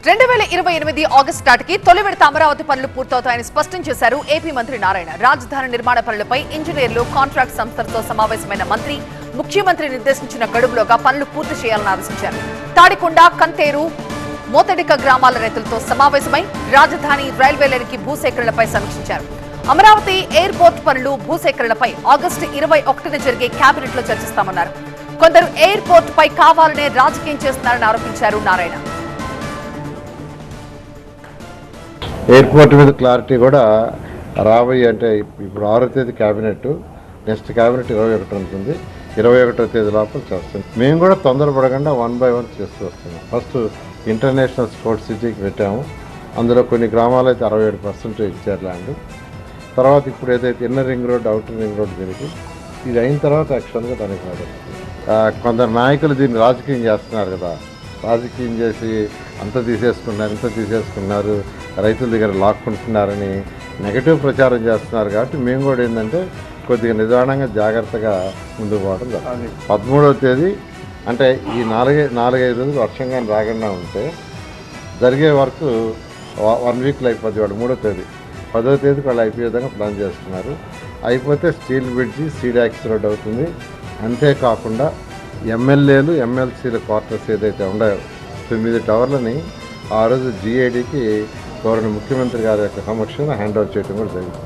2028 August నాటికి తొలి విడత అమరావతి పనులు పూర్తవుతాయని స్పష్టం చేశారు ఏపీ మంత్రి నారాయణ. రాజధాని నిర్మాణ పనులపై ఇంజనీర్లు, కాంట్రాక్ట్ సంస్థలతో సమావేశమైన మంత్రి ముఖ్యమంత్రి నిర్దేశించిన గడువులోగా పనులు పూర్తి చేయాలని ఆదేశించారు. తాడికొండ, కంతేరు, మోతడిక గ్రామాల రైతులతో సమావేశమై రాజధాని రైల్వే లైన్కి భూసేకరణలపై సమీక్షించారు. అమరావతి ఎయిర్పోర్ట్ పనులు, భూసేకరణలపై ఆగస్టు 21న జరిగే కేబినెట్ లో చర్చిస్తామన్నారు. కొందరు ఎయిర్పోర్ట్ పై కావాలనే రాజకీయం చేస్తున్నారని ఆరోపించారు నారాయణ. ఎయిర్పోర్ట్ మీద క్లారిటీ కూడా రాబోయే అంటే ఇప్పుడు 6వ తేదీ క్యాబినెట్, నెక్స్ట్ క్యాబినెట్ 21 ఉంటుంది. 21వ తేదీ లోపల చేస్తాం. మేము కూడా తొందరపడకుండా 1 by 1 చేస్తూ వస్తున్నాం. ఫస్ట్ ఇంటర్నేషనల్ స్పోర్ట్స్ సిటీకి పెట్టాము. అందులో కొన్ని గ్రామాలు అయితే 67% ఇచ్చారు ల్యాండ్. తర్వాత ఇప్పుడు ఏదైతే inner ring road, outer ring road జరిగి ఇది అయిన తర్వాత యాక్చువల్గా దానికి కాదు. కొందరు నాయకులు దీన్ని రాజకీయం చేస్తున్నారు కదా, రాజకీయం చేసి అంత తీసేసుకున్నారు, రైతుల దగ్గర లాక్కుంటున్నారని నెగటివ్ ప్రచారం చేస్తున్నారు. కాబట్టి మేము కూడా ఏంటంటే కొద్దిగా నిదానంగా జాగ్రత్తగా ముందుకు పోవడం జరుగుతుంది. 13వ తేదీ అంటే ఈ 4-5 రోజులు వర్షంగా రాకుండా ఉంటే జరిగే వర్క్ 1 వీక్లో అయిపోద్ది. వాడు 3వ తేదీ 10వ తేదీకి వాళ్ళు అయిపోయే విధంగా ప్లాన్ చేస్తున్నారు. అయిపోతే స్టీల్ బ్రిడ్జి, సీడాక్స్ రోడ్ అవుతుంది. అంతేకాకుండా ఎమ్మెల్యేలు, ఎమ్మెల్సీల క్వార్టర్స్ ఏదైతే ఉన్నాయో 9 టవర్లని ఆ రోజు GADకి గౌరవ ముఖ్యమంత్రి గారి యొక్క సమక్షంలో హ్యాండ్ ఓవర్ చేయడం కూడా జరిగింది.